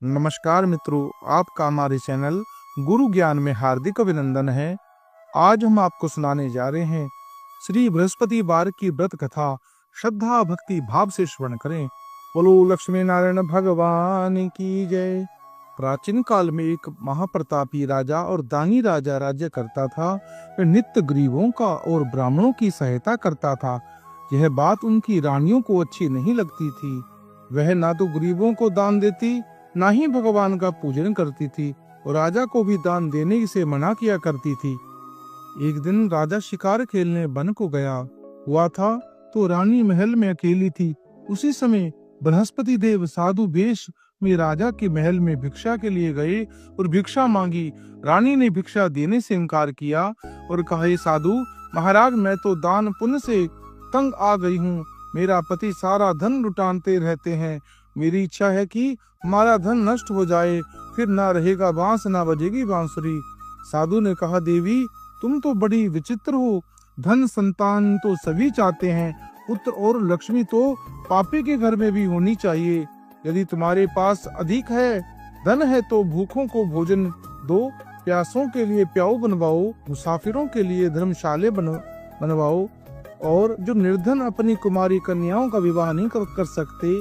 नमस्कार मित्रों, आपका हमारे चैनल गुरु ज्ञान में हार्दिक अभिनंदन है। आज हम आपको सुनाने जा रहे हैं श्री बृहस्पतिवार की व्रत कथा। श्रद्धा भक्ति भाव से श्रवण करें। बोलो लक्ष्मी नारायण भगवान की जय। प्राचीन काल में एक महाप्रतापी राजा और दानी राजा राज्य करता था। वह नित्य गरीबों का और ब्राह्मणों की सहायता करता था। यह बात उनकी रानियों को अच्छी नहीं लगती थी। वह ना तो गरीबों को दान देती, ना ही भगवान का पूजन करती थी और राजा को भी दान देने से मना किया करती थी। एक दिन राजा शिकार खेलने वन को गया हुआ था तो रानी महल में अकेली थी। उसी समय बृहस्पति देव साधु वेश में राजा के महल में भिक्षा के लिए गए और भिक्षा मांगी। रानी ने भिक्षा देने से इनकार किया और कहा, हे साधु महाराज, मैं तो दान पुण्य से तंग आ गई हूँ। मेरा पति सारा धन लुटाते रहते हैं। मेरी इच्छा है कि हमारा धन नष्ट हो जाए, फिर ना रहेगा बांस ना बजेगी बांसुरी। साधु ने कहा, देवी तुम तो बड़ी विचित्र हो। धन संतान तो सभी चाहते हैं, पुत्र और लक्ष्मी तो पापी के घर में भी होनी चाहिए। यदि तुम्हारे पास अधिक है धन है तो भूखों को भोजन दो, प्यासों के लिए प्याऊ बनवाओ, मुसाफिरों के लिए धर्मशाले बनवाओ और जो निर्धन अपनी कुमारी कन्याओं का विवाह नहीं कर सकते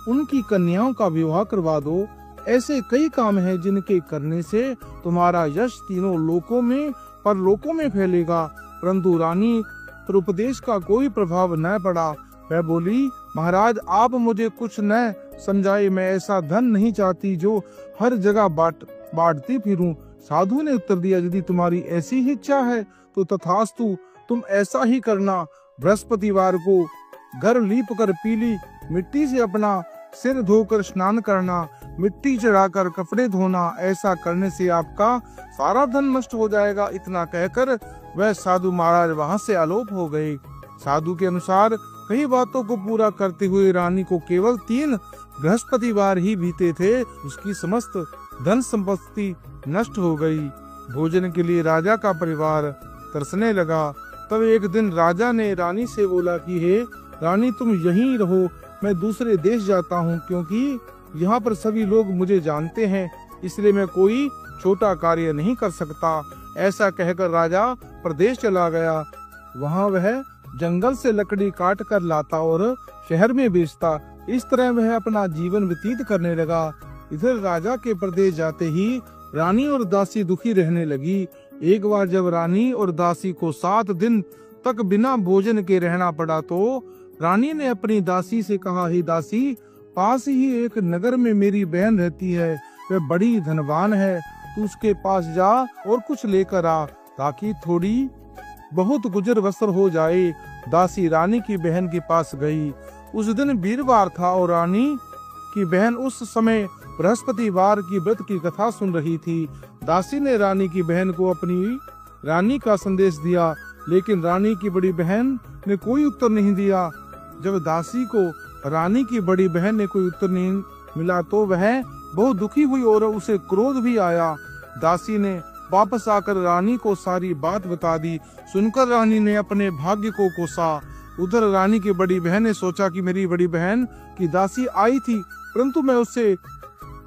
उनकी कन्याओं का विवाह करवा दो। ऐसे कई काम हैं जिनके करने से तुम्हारा यश तीनों लोकों में परलोकों में फैलेगा। परंतु रानी पर उपदेश का कोई प्रभाव न पड़ा। वह बोली, महाराज आप मुझे कुछ न समझाए, मैं ऐसा धन नहीं चाहती जो हर जगह बांटती फिरूं। साधु ने उत्तर दिया, यदि तुम्हारी ऐसी ही इच्छा है तो तथास्तु, तुम ऐसा ही करना। बृहस्पतिवार को घर लीप कर पीली मिट्टी से अपना सिर धोकर स्नान करना, मिट्टी चढ़ाकर कपड़े धोना। ऐसा करने से आपका सारा धन नष्ट हो जाएगा। इतना कहकर वह साधु महाराज वहां से आलोप हो गए। साधु के अनुसार कई बातों को पूरा करते हुए रानी को केवल 3 बृहस्पतिवार ही बीते थे। उसकी समस्त धन संपत्ति नष्ट हो गई। भोजन के लिए राजा का परिवार तरसने लगा। तब एक दिन राजा ने रानी से बोला कि हे रानी, तुम यहीं रहो, मैं दूसरे देश जाता हूँ, क्योंकि यहाँ पर सभी लोग मुझे जानते हैं, इसलिए मैं कोई छोटा कार्य नहीं कर सकता। ऐसा कहकर राजा प्रदेश चला गया। वहाँ वह जंगल से लकड़ी काट कर लाता और शहर में बेचता। इस तरह वह अपना जीवन व्यतीत करने लगा। इधर राजा के प्रदेश जाते ही रानी और दासी दुखी रहने लगी। एक बार जब रानी और दासी को 7 दिन तक बिना भोजन के रहना पड़ा तो रानी ने अपनी दासी से कहा, हे दासी, पास ही एक नगर में मेरी बहन रहती है, वह बड़ी धनवान है, तू उसके पास जा और कुछ लेकर आ, ताकि थोड़ी बहुत गुजर बसर हो जाए। दासी रानी की बहन के पास गई। उस दिन वीरवार था और रानी की बहन उस समय बृहस्पतिवार की व्रत की कथा सुन रही थी। दासी ने रानी की बहन को अपनी रानी का संदेश दिया, लेकिन रानी की बड़ी बहन ने कोई उत्तर नहीं दिया। जब दासी को रानी की बड़ी बहन ने कोई उत्तर नहीं मिला तो वह बहुत दुखी हुई और उसे क्रोध भी आया। दासी ने वापस आकर रानी को सारी बात बता दी। सुनकर रानी ने अपने भाग्य को कोसा। उधर रानी की बड़ी बहन ने सोचा कि मेरी बड़ी बहन की दासी आई थी, परंतु मैं उससे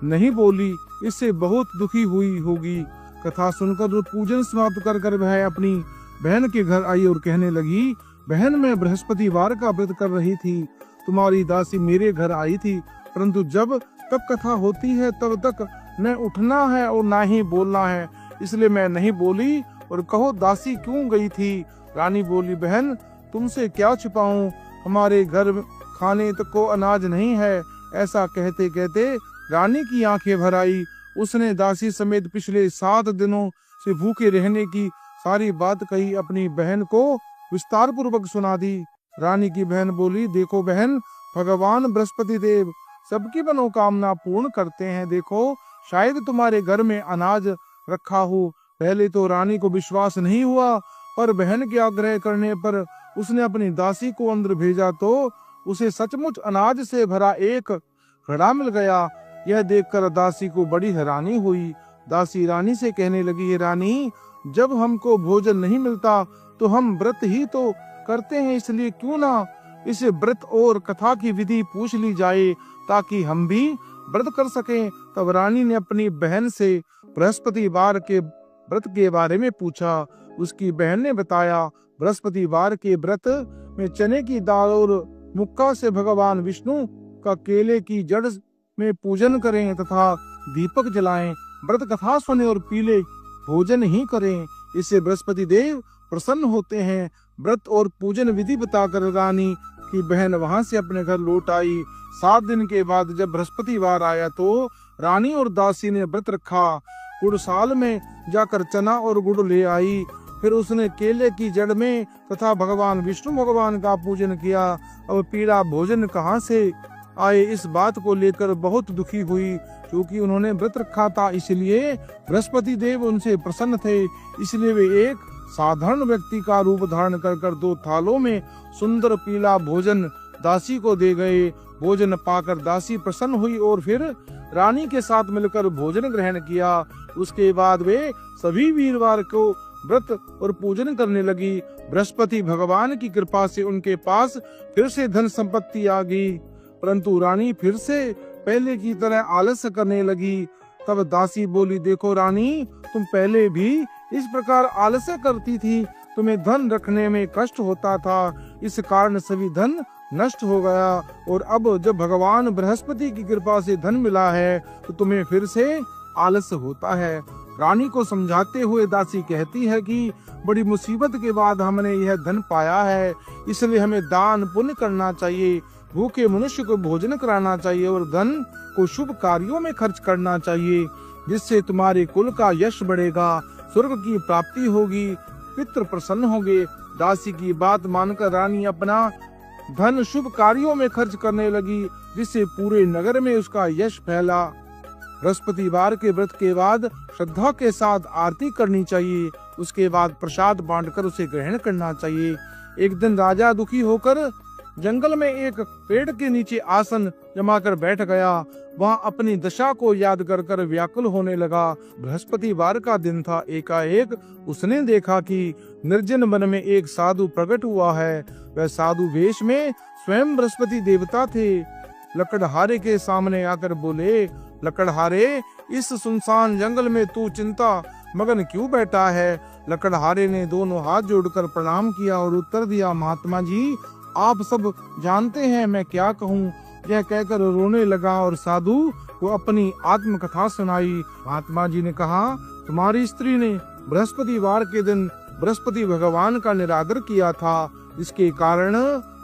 नहीं बोली, इससे बहुत दुखी हुई होगी। कथा सुनकर पूजन समाप्त कर वह अपनी बहन के घर आई और कहने लगी, बहन, मैं बृहस्पतिवार का व्रत कर रही थी, तुम्हारी दासी मेरे घर आई थी, परंतु जब तक कथा होती है तब तक न उठना है और ना ही बोलना है, इसलिए मैं नहीं बोली। और कहो दासी क्यों गई थी? रानी बोली, बहन तुमसे क्या छिपाऊं, हमारे घर खाने तक को अनाज नहीं है। ऐसा कहते कहते रानी की आंखें भर आई। उसने दासी समेत पिछले 7 दिनों से भूखे रहने की सारी बात कही, अपनी बहन को विस्तार पूर्वक सुना दी। रानी की बहन बोली, देखो बहन, भगवान बृहस्पति देव सबकी मनोकामना पूर्ण करते हैं। देखो शायद तुम्हारे घर में अनाज रखा हो। पहले तो रानी को विश्वास नहीं हुआ, पर बहन के आग्रह करने पर उसने अपनी दासी को अंदर भेजा तो उसे सचमुच अनाज से भरा एक घड़ा मिल गया। यह देखकर दासी को बड़ी हैरानी हुई। दासी रानी से कहने लगी, रानी, जब हमको भोजन नहीं मिलता तो हम व्रत ही तो करते हैं, इसलिए क्यों ना इस व्रत और कथा की विधि पूछ ली जाए, ताकि हम भी व्रत कर सके। तब रानी ने अपनी बहन से बृहस्पतिवार के व्रत के बारे में पूछा। उसकी बहन ने बताया, बृहस्पतिवार के व्रत में चने की दाल और मुक्का से भगवान विष्णु का केले की जड़ में पूजन करें तथा दीपक जलाएं। व्रत कथा सुने और पीले भोजन ही करें, इससे बृहस्पति देव प्रसन्न होते हैं। व्रत और पूजन विधि बताकर रानी की बहन वहां से अपने घर लौट आई। 7 दिन के बाद जब बृहस्पतिवार आया तो रानी और दासी ने व्रत रखा। गुड़साल में जाकर चना और गुड़ ले आई। फिर उसने केले की जड़ में तथा भगवान विष्णु भगवान का पूजन किया। अब पीला भोजन कहाँ से आए, इस बात को लेकर बहुत दुखी हुई, क्योंकि उन्होंने व्रत रखा था। इसलिए बृहस्पति देव उनसे प्रसन्न थे। इसलिए वे एक साधारण व्यक्ति का रूप धारण कर 2 थालों में सुंदर पीला भोजन दासी को दे गए। भोजन पाकर दासी प्रसन्न हुई और फिर रानी के साथ मिलकर भोजन ग्रहण किया। उसके बाद वे सभी वीरवार को व्रत और पूजन करने लगी। बृहस्पति भगवान की कृपा से उनके पास फिर से धन संपत्ति आ गई, परंतु रानी फिर से पहले की तरह आलस्य करने लगी। तब दासी बोली, देखो रानी, तुम पहले भी इस प्रकार आलस्य करती थी, तुम्हें धन रखने में कष्ट होता था, इस कारण सभी धन नष्ट हो गया, और अब जब भगवान बृहस्पति की कृपा से धन मिला है तो तुम्हें फिर से आलस्य होता है। रानी को समझाते हुए दासी कहती है कि बड़ी मुसीबत के बाद हमने यह धन पाया है, इसलिए हमें दान पुण्य करना चाहिए, भूखे मनुष्य को भोजन कराना चाहिए और धन को शुभ कार्यों में खर्च करना चाहिए, जिससे तुम्हारे कुल का यश बढ़ेगा, स्वर्ग की प्राप्ति होगी, पितृ प्रसन्न होंगे। दासी की बात मानकर रानी अपना धन शुभ कार्यों में खर्च करने लगी, जिससे पूरे नगर में उसका यश फैला। बृहस्पतिवार के व्रत के बाद श्रद्धा के साथ आरती करनी चाहिए। उसके बाद प्रसाद बांटकर उसे ग्रहण करना चाहिए। एक दिन राजा दुखी होकर जंगल में एक पेड़ के नीचे आसन जमाकर बैठ गया। वहां अपनी दशा को याद कर व्याकुल होने लगा। बृहस्पतिवार का दिन था। एकाएक उसने देखा कि निर्जन वन में एक साधु प्रकट हुआ है। वह साधु वेश में स्वयं बृहस्पति देवता थे। लकड़हारे के सामने आकर बोले, लकड़हारे, इस सुनसान जंगल में तू चिंता मगन क्यों बैठा है? लकड़हारे ने दोनों हाथ जोड़कर प्रणाम किया और उत्तर दिया, महात्मा जी, आप सब जानते हैं मैं क्या कहूँ। यह कहकर रोने लगा और साधु को अपनी आत्मकथा सुनाई। महात्मा जी ने कहा, तुम्हारी स्त्री ने बृहस्पतिवार के दिन बृहस्पति भगवान का निरादर किया था, इसके कारण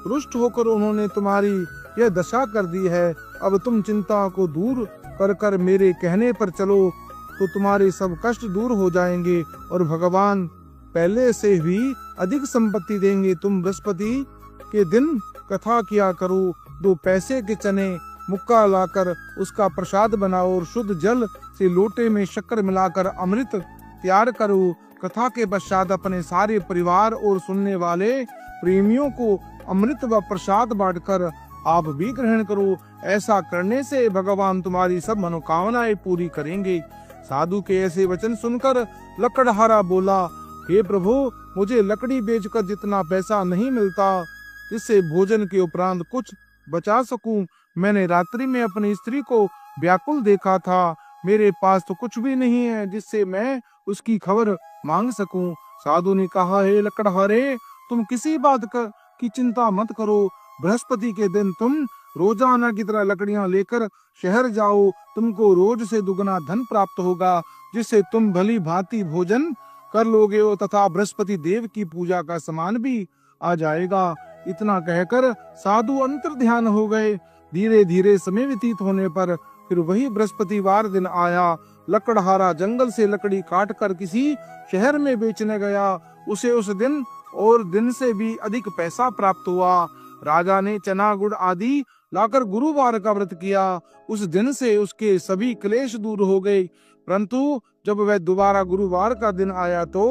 रुष्ट होकर उन्होंने तुम्हारी यह दशा कर दी है। अब तुम चिंता को दूर कर मेरे कहने पर चलो तो तुम्हारे सब कष्ट दूर हो जाएंगे और भगवान पहले से भी अधिक संपत्ति देंगे। तुम बृहस्पति के दिन कथा किया करो। 2 पैसे के चने मुक्का लाकर उसका प्रसाद बनाओ और शुद्ध जल से लोटे में शक्कर मिलाकर अमृत तैयार करो। कथा के पश्चात अपने सारे परिवार और सुनने वाले प्रेमियों को अमृत व प्रसाद बांटकर आप भी ग्रहण करो। ऐसा करने से भगवान तुम्हारी सब मनोकामनाएं पूरी करेंगे। साधु के ऐसे वचन सुनकर लकड़हारा बोला, हे प्रभु, मुझे लकड़ी बेचकर जितना पैसा नहीं मिलता जिससे भोजन के उपरांत कुछ बचा सकूं, मैंने रात्रि में अपनी स्त्री को व्याकुल देखा था। मेरे पास तो कुछ भी नहीं है जिससे मैं उसकी खबर मांग सकूं। साधु ने कहा, हे लकड़हारे, तुम किसी बात की चिंता मत करो। बृहस्पति के दिन तुम रोजाना की तरह लकड़ियां लेकर शहर जाओ। तुमको रोज से दुगना धन प्राप्त होगा, जिससे तुम भली भांति भोजन कर लोगे तथा बृहस्पति देव की पूजा का सामान भी आ जाएगा। इतना कहकर साधु अंतर ध्यान हो गए। धीरे धीरे समय व्यतीत होने पर फिर वही बृहस्पतिवार दिन आया। लकड़हारा जंगल से लकड़ी काट कर किसी शहर में बेचने गया। उसे उस दिन और दिन से भी अधिक पैसा प्राप्त हुआ। राजा ने चना गुड़ आदि लाकर गुरुवार का व्रत किया। उस दिन से उसके सभी क्लेश दूर हो गए। परंतु जब वह दोबारा गुरुवार का दिन आया तो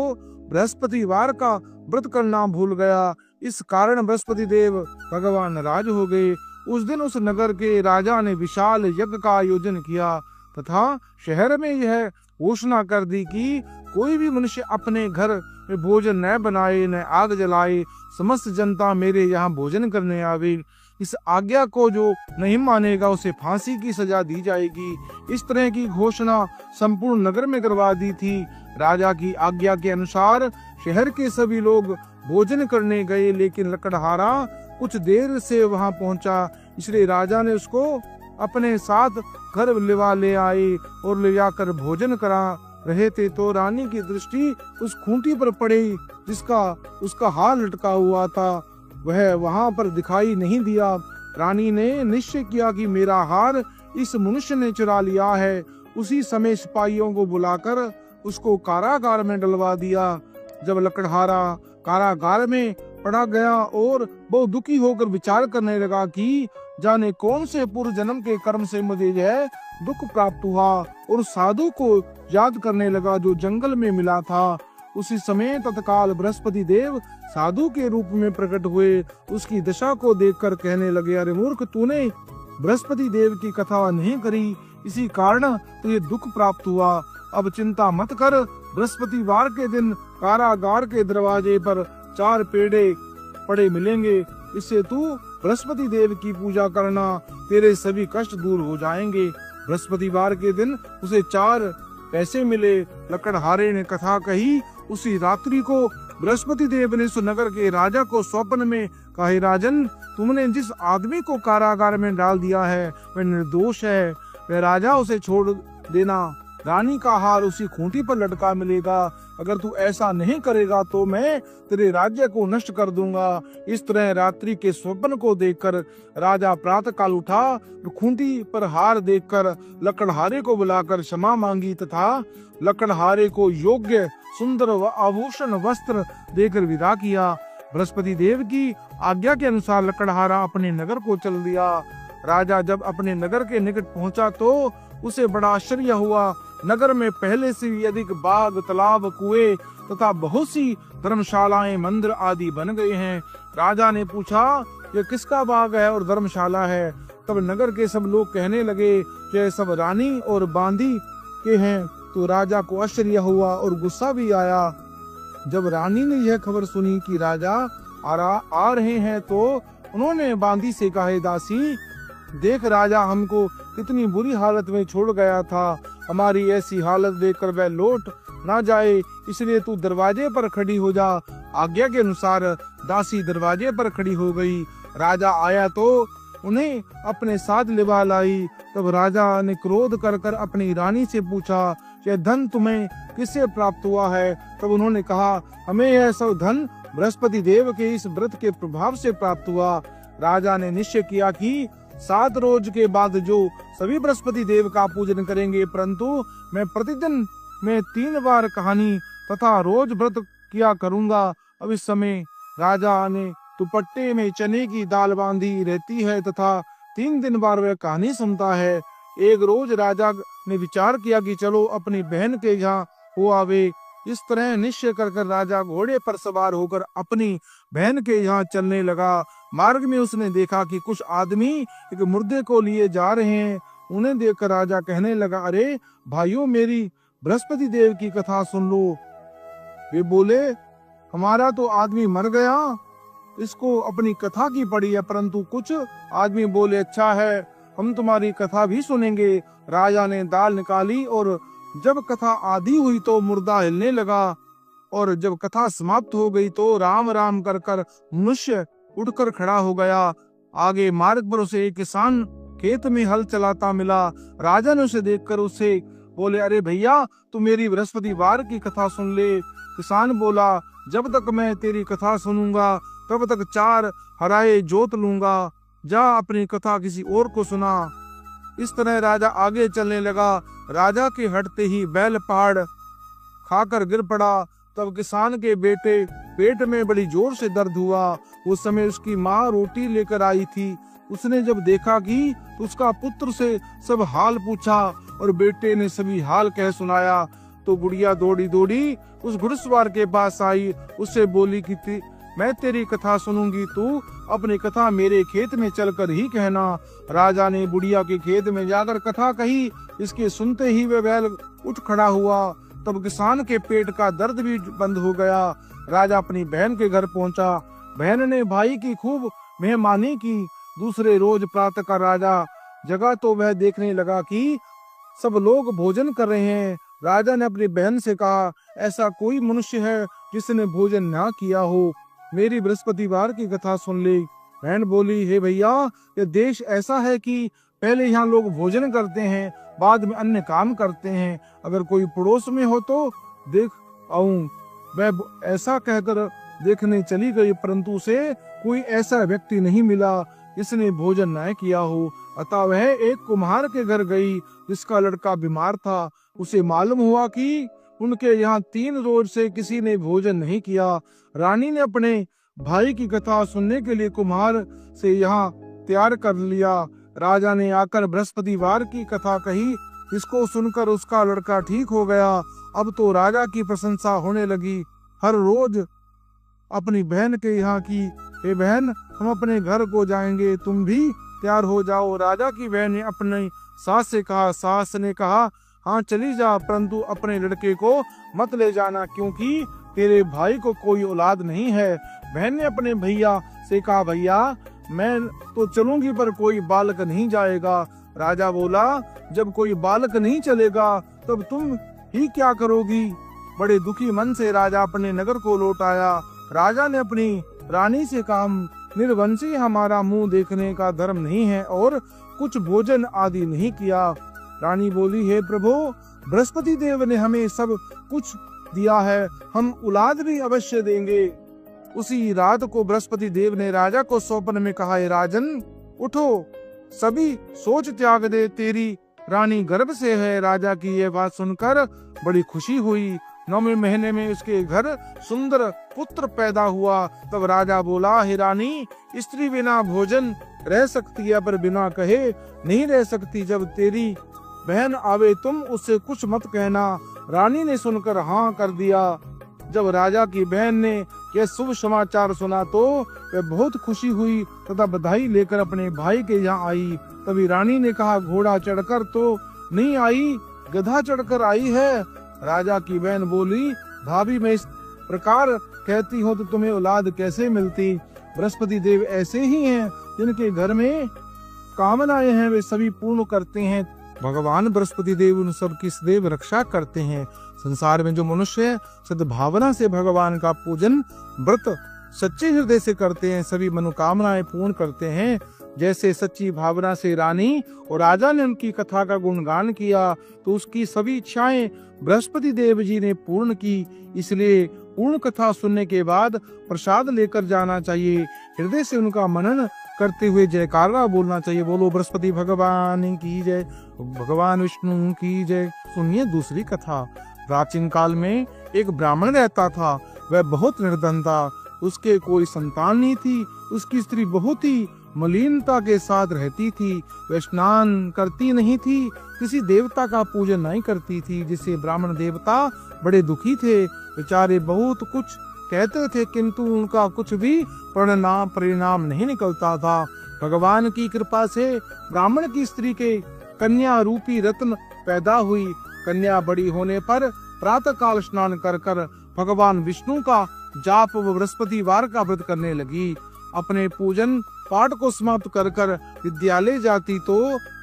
बृहस्पतिवार का व्रत करना भूल गया। इस कारण बृहस्पति देव भगवान नाराज हो गए। उस दिन उस नगर के राजा ने विशाल यज्ञ का आयोजन किया तथा शहर में यह घोषणा कर दी कि कोई भी मनुष्य अपने घर में भोजन न बनाए न आग जलाए। समस्त जनता मेरे यहाँ भोजन करने आवे। इस आज्ञा को जो नहीं मानेगा उसे फांसी की सजा दी जाएगी। इस तरह की घोषणा संपूर्ण नगर में करवा दी थी। राजा की आज्ञा के अनुसार शहर के सभी लोग भोजन करने गए, लेकिन लकड़हारा कुछ देर से वहां पहुंचा, इसलिए राजा ने उसको अपने साथ घर ले आए और ले जाकर भोजन करा रहे थे तो रानी की दृष्टि उस खूंटी पर पड़ी जिसका उसका हार लटका हुआ था। वह वहां पर दिखाई नहीं दिया। रानी ने निश्चय किया कि मेरा हार इस मनुष्य ने चुरा लिया है। उसी समय सिपाहियों को बुलाकर उसको कारागार में डलवा दिया। जब लकड़हारा कारागार में पड़ा गया और बहुत दुखी होकर विचार करने लगा कि जाने कौन से पूर्व जन्म के कर्म से मुझे यह दुख प्राप्त हुआ, और साधु को याद करने लगा जो जंगल में मिला था। उसी समय तत्काल बृहस्पति देव साधु के रूप में प्रकट हुए। उसकी दशा को देखकर कहने लगे, अरे मूर्ख, तूने बृहस्पति देव की कथा नहीं करी, इसी कारण तुझे दुख प्राप्त हुआ। अब चिंता मत कर, बृहस्पतिवार के दिन कारागार के दरवाजे पर 4 पेड़े पड़े मिलेंगे। इससे तू बृहस्पति देव की पूजा करना, तेरे सभी कष्ट दूर हो जाएंगे। बृहस्पतिवार के दिन उसे 4 पैसे मिले। लकड़हारे ने कथा कही। उसी रात्रि को बृहस्पति देव ने सुनगर के राजा को स्वप्न में कहा, राजन, तुमने जिस आदमी को कारागार में डाल दिया है वह निर्दोष है, वह राजा उसे छोड़ देना। रानी का हार उसी खूंटी पर लटका मिलेगा। अगर तू ऐसा नहीं करेगा तो मैं तेरे राज्य को नष्ट कर दूंगा। इस तरह रात्रि के स्वप्न को देखकर राजा प्रातः काल उठा, खूंटी पर हार देखकर लकड़हारे को बुलाकर क्षमा मांगी तथा लकड़हारे को योग्य सुंदर व आभूषण वस्त्र देकर विदा किया। बृहस्पति देव की आज्ञा के अनुसार लकड़हारा अपने नगर को चल दिया। राजा जब अपने नगर के निकट पहुंचा तो उसे बड़ा आश्चर्य हुआ। नगर में पहले से भी अधिक बाग, तालाब, कुएं तथा बहुत सी धर्मशालाएं, मंदिर आदि बन गए हैं। राजा ने पूछा, यह किसका बाग है और धर्मशाला है? तब नगर के सब लोग कहने लगे कि यह सब रानी और बांदी के हैं। तो राजा को आश्चर्य हुआ और गुस्सा भी आया। जब रानी ने यह खबर सुनी कि राजा आ रहे हैं तो उन्होंने बांदी से कहा, दासी, देख, राजा हमको कितनी बुरी हालत में छोड़ गया था। हमारी ऐसी हालत देखकर वह लौट ना जाए, इसलिए तू दरवाजे पर खड़ी हो जा। आज्ञा के अनुसार दासी दरवाजे पर खड़ी हो गई। राजा आया तो उन्हें अपने साथ लिवा लाई। तब राजा ने क्रोध कर अपनी रानी से पूछा, यह धन तुम्हें किससे प्राप्त हुआ है? तब उन्होंने कहा, हमें यह सब धन बृहस्पति देव के इस व्रत के प्रभाव से प्राप्त हुआ। राजा ने निश्चय किया कि 7 रोज के बाद जो सभी बृहस्पति देव का पूजन करेंगे, परंतु मैं प्रतिदिन में 3 बार कहानी तथा रोज व्रत किया करूंगा। अब इस समय राजा ने दुपट्टे में चने की दाल बांधी रहती है तथा 3 दिन बार वह कहानी सुनता है। एक रोज राजा ने विचार किया कि चलो अपनी बहन के यहाँ हो आवे। इस तरह निश्चय कर राजा घोड़े पर सवार होकर अपनी बहन के यहाँ चलने लगा। मार्ग में उसने देखा कि कुछ आदमी एक मुर्दे को लिए जा रहे हैं। उन्हें देखकर राजा कहने लगा, अरे भाइयों, मेरी बृहस्पति देव की कथा सुन लो। वे बोले, हमारा तो आदमी मर गया, इसको अपनी कथा की पड़ी है। परंतु कुछ आदमी बोले, अच्छा है, हम तुम्हारी कथा भी सुनेंगे। राजा ने दाल निकाली और जब कथा आधी हुई तो मुर्दा हिलने लगा, और जब कथा समाप्त हो गई तो राम राम कर मनुष्य उठकर खड़ा हो गया। आगे मार्ग पर उसे एक किसान खेत में हल चलाता मिला। राजा ने उसे देखकर उसे बोले, अरे भैया, तू मेरी बृहस्पतिवार की कथा सुन ले। किसान बोला, जब तक मैं तेरी कथा सुनूंगा तब तक 4 हराए जोत लूंगा। जा अपनी कथा किसी और को सुना। इस तरह राजा आगे चलने लगा। राजा के हटते ही बैल पहाड़ खाकर गिर पड़ा। तब किसान के बेटे पेट में बड़ी जोर से दर्द हुआ। उस समय उसकी माँ रोटी लेकर आई थी। उसने जब देखा कि उसका पुत्र से सब हाल पूछा और बेटे ने सभी हाल कह सुनाया, तो बुढ़िया दौड़ी दौड़ी उस घुड़सवार के पास आई। उससे बोली कि मैं तेरी कथा सुनूंगी, तू अपनी कथा मेरे खेत में चलकर ही कहना। राजा ने बुढ़िया के खेत में जाकर कथा कही। इसके सुनते ही वह बैल उठ खड़ा हुआ। तब किसान के पेट का दर्द भी बंद हो गया। राजा अपनी बहन के घर पहुंचा। बहन ने भाई की खूब मेहमानी की। दूसरे रोज प्रातः का राजा जगा तो वह देखने लगा कि सब लोग भोजन कर रहे हैं। राजा ने अपनी बहन से कहा, ऐसा कोई मनुष्य है जिसने भोजन ना किया हो? मेरी बृहस्पतिवार की कथा सुन ले। बहन बोली, हे भैया, ये देश ऐसा है कि पहले यहाँ लोग भोजन करते हैं, बाद में अन्य काम करते हैं। अगर कोई पड़ोस में हो तो देख आऊं। वह ऐसा कहकर देखने चली गई, परंतु उसे कोई ऐसा व्यक्ति नहीं मिला जिसने भोजन न किया हो। अतः वह एक कुम्हार के घर गई जिसका लड़का बीमार था। उसे मालूम हुआ कि उनके यहाँ 3 रोज से किसी ने भोजन नहीं किया। रानी ने अपने भाई की कथा सुनने के लिए कुम्हार से यहाँ तैयार कर लिया। राजा ने आकर बृहस्पतिवार की कथा कही, इसको सुनकर उसका लड़का ठीक हो गया। अब तो राजा की प्रशंसा होने लगी। हर रोज अपनी बहन के यहाँ की, हे बहन, हम अपने घर को जाएंगे, तुम भी तैयार हो जाओ। राजा की बहन ने अपनी सास से कहा। सास ने कहा, हाँ चली जा, परंतु अपने लड़के को मत ले जाना, क्योंकि तेरे भाई को कोई औलाद नहीं है। बहन ने अपने भैया से कहा, भैया मैं तो चलूंगी पर कोई बालक नहीं जाएगा। राजा बोला, जब कोई बालक नहीं चलेगा तब तुम ही क्या करोगी? बड़े दुखी मन से राजा अपने नगर को लौट आया। राजा ने अपनी रानी से कहा, निर्वंशी हमारा मुंह देखने का धर्म नहीं है और कुछ भोजन आदि नहीं किया। रानी बोली, हे प्रभु, बृहस्पति देव ने हमें सब कुछ दिया है, हम औलाद भी अवश्य देंगे। उसी रात को बृहस्पति देव ने राजा को स्वप्न में कहा, हे राजन, उठो, सभी सोच त्याग दे, तेरी रानी गर्भ से है। राजा की यह बात सुनकर बड़ी खुशी हुई। 9वें महीने में उसके घर सुंदर पुत्र पैदा हुआ। तब राजा बोला, हे रानी, स्त्री बिना भोजन रह सकती है पर बिना कहे नहीं रह सकती। जब तेरी बहन आवे तुम उससे कुछ मत कहना। रानी ने सुनकर हाँ कर दिया। जब राजा की बहन ने यह शुभ समाचार सुना तो वह बहुत खुशी हुई तथा बधाई लेकर अपने भाई के यहाँ आई। तभी रानी ने कहा, घोड़ा चढ़कर तो नहीं आई, गधा चढ़कर आई है। राजा की बहन बोली, भाभी, मैं इस प्रकार कहती हूँ तो तुम्हें औलाद कैसे मिलती? बृहस्पति देव ऐसे ही हैं, जिनके घर में कामनाएं हैं वे सभी पूर्ण करते हैं। भगवान बृहस्पति देव उन सब की सदैव रक्षा करते हैं। संसार में जो मनुष्य सद्भावना से भगवान का पूजन व्रत सच्चे हृदय से करते हैं, सभी मनोकामनाएं पूर्ण करते हैं। जैसे सच्ची भावना से रानी और राजा ने उनकी कथा का गुणगान किया तो उसकी सभी इच्छाएं बृहस्पति देव जी ने पूर्ण की। इसलिए पूर्ण कथा सुनने के बाद प्रसाद लेकर जाना चाहिए। हृदय से उनका मनन करते हुए जयकारा बोलना चाहिए। बोलो बृहस्पति भगवान की जय, भगवान विष्णु की जय। सुनिए दूसरी कथा। प्राचीन काल में एक ब्राह्मण रहता था। वह बहुत निर्धन था, उसके कोई संतान नहीं थी। उसकी स्त्री बहुत ही मलिनता के साथ रहती थी। वह स्नान करती नहीं थी, किसी देवता का पूजन नहीं करती थी, जिससे ब्राह्मण देवता बड़े दुखी थे। बेचारे बहुत कुछ कहते थे किंतु उनका कुछ भी परिणाम नहीं निकलता था। भगवान की कृपा से ब्राह्मण की स्त्री के कन्या रूपी रत्न पैदा हुई। कन्या बड़ी होने पर प्रातः काल स्नान कर कर भगवान विष्णु का जाप व बृहस्पतिवार का व्रत करने लगी। अपने पूजन पाठ को समाप्त कर कर विद्यालय जाती तो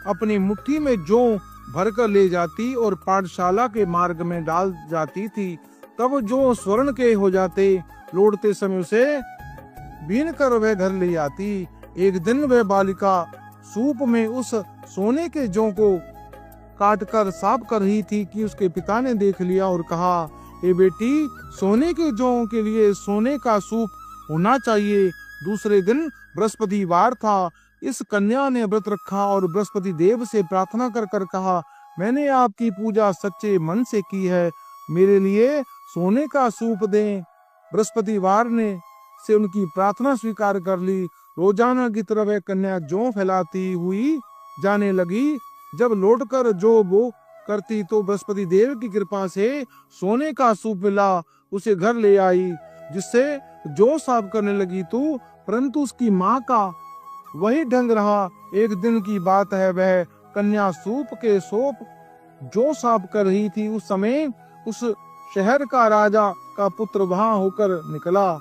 अपनी मुट्ठी में जौ भरकर ले जाती और पाठशाला के मार्ग में डाल जाती थी। तब जो स्वर्ण के हो जाते, लौटते समय उसे बीन कर वह घर ले आती। एक दिन वह बालिका सूप में उस सोने के जौ को काट कर साफ कर रही थी कि उसके पिता ने देख लिया और कहा, ए बेटी, सोने के जौ के लिए सोने का सूप होना चाहिए। दूसरे दिन बृहस्पतिवार था। इस कन्या ने व्रत रखा और बृहस्पति देव से प्रार्थना कर कर कहा, मैंने आपकी पूजा सच्चे मन से की है, मेरे लिए सोने का सूप दें। बृहस्पतिवार ने से उनकी प्रार्थना स्वीकार कर ली। रोजाना की तरह वह कन्या जौ फैलाती हुई जाने लगी। जब लौटकर जो वो करती तो बृहस्पति देव की कृपा से सोने का सूप मिला। उसे घर ले आई, जिससे जौ साफ करने लगी तो परंतु उसकी माँ का वही ढंग रहा। एक दिन की बात है, वह कन्या सूप के सोप जो साफ कर रही थी। उस समय उस शहर का राजा का पुत्र वहां होकर निकला।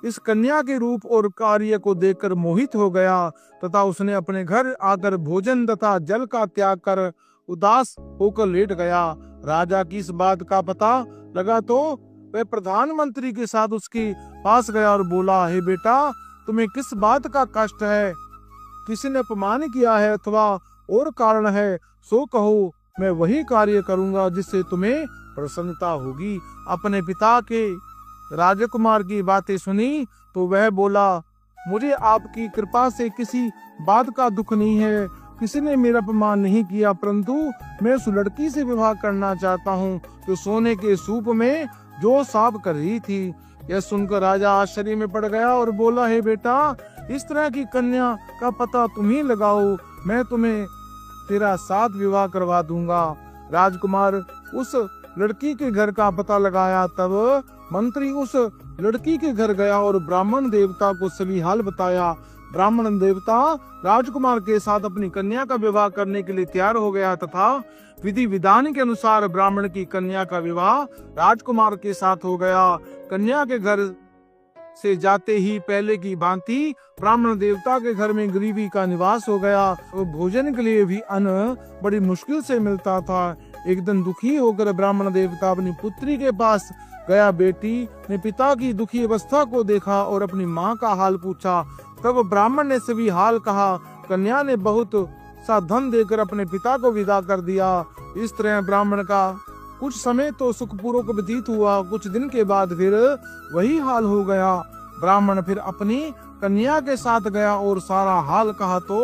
इस कन्या के रूप और कार्य को देखकर मोहित हो गया तथा उसने अपने घर आकर भोजन तथा जल का त्याग कर उदास होकर लेट गया। राजा की इस बात का पता लगा तो वह प्रधानमंत्री के साथ उसके पास गया और बोला, हे बेटा, तुम्हें किस बात का कष्ट है? किसी ने अपमान किया है अथवा और कारण है? सो कहो, मैं वही कार्य करूंगा जिससे तुम्हें प्रसन्नता होगी। अपने पिता के राजकुमार की बातें सुनी तो वह बोला, मुझे आपकी कृपा से किसी बात का दुख नहीं है। किसी ने मेरा अपमान नहीं किया, परंतु मैं उस लड़की से विवाह करना चाहता हूँ जो सोने के सूप में जो साफ कर रही थी। यह सुनकर राजा आश्चर्य में पड़ गया और बोला, हे बेटा, इस तरह की कन्या का पता तुम ही लगाओ, मैं तुम्हें तेरा साथ विवाह करवा दूंगा। राजकुमार उस लड़की के घर का पता लगाया। तब मंत्री उस लड़की के घर गया और ब्राह्मण देवता को सभी हाल बताया। ब्राह्मण देवता राजकुमार के साथ अपनी कन्या का विवाह करने के लिए तैयार हो गया तथा विधि विधान के अनुसार ब्राह्मण की कन्या का विवाह राजकुमार के साथ हो गया। कन्या के घर से जाते ही पहले की भांति ब्राह्मण देवता के घर में गरीबी का निवास हो गया। तो भोजन के लिए भी अन्न बड़ी मुश्किल से मिलता था। एक दिन दुखी होकर ब्राह्मण देवता अपनी पुत्री के पास गया। बेटी ने पिता की दुखी अवस्था को देखा और अपनी माँ का हाल पूछा। तब ब्राह्मण ने सभी हाल कहा। कन्या ने बहुत सा धन देकर अपने पिता को विदा कर दिया। इस तरह ब्राह्मण का कुछ समय तो सुखपूर्वक व्यतीत हुआ। कुछ दिन के बाद फिर वही हाल हो गया। ब्राह्मण फिर अपनी कन्या के साथ गया और सारा हाल कहा तो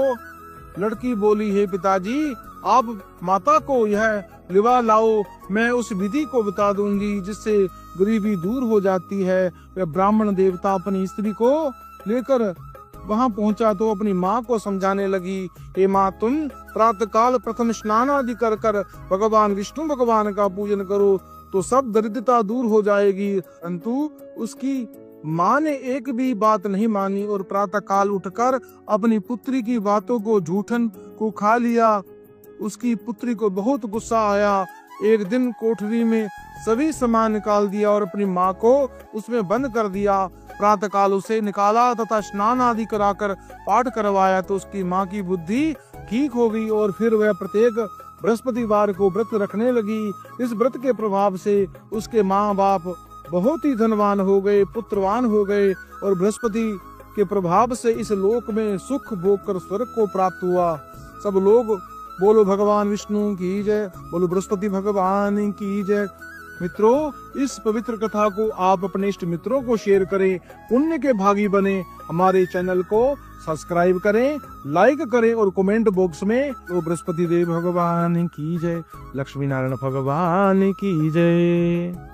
लड़की बोली, हे पिताजी, आप माता को यह लिवा लाओ, मैं उस विधि को बता दूंगी जिससे गरीबी दूर हो जाती है। वह ब्राह्मण देवता अपनी स्त्री को लेकर वहां पहुंचा तो अपनी माँ को समझाने लगी, हे माँ, तुम प्रातः काल प्रथम स्नान आदि कर कर भगवान विष्णु भगवान का पूजन करो तो सब दरिद्रता दूर हो जाएगी। परंतु उसकी माँ ने एक भी बात नहीं मानी और प्रातः काल उठकर अपनी पुत्री की बातों को झूठन को खा लिया। उसकी पुत्री को बहुत गुस्सा आया। एक दिन कोठरी में सभी सामान निकाल दिया और अपनी माँ को उसमें बंद कर दिया। प्रातः काल उसे निकाला तथा स्नान आदि कराकर पाठ करवाया तो उसकी माँ की बुद्धि ठीक हो गई और फिर वह प्रत्येक बृहस्पतिवार को व्रत रखने लगी। इस व्रत के प्रभाव से उसके माँ बाप बहुत ही धनवान हो गए, पुत्रवान हो गए और बृहस्पति के प्रभाव से इस लोक में सुख भोग कर स्वर्ग को प्राप्त हुआ। सब लोग बोलो भगवान विष्णु की जय, बोलो बृहस्पति भगवान की जय। मित्रों, इस पवित्र कथा को आप अपने इष्ट मित्रों को शेयर करें, पुण्य के भागी बने। हमारे चैनल को सब्सक्राइब करें, लाइक करें और कमेंट बॉक्स में तो बृहस्पति देव भगवान की जय, लक्ष्मी नारायण भगवान की जय।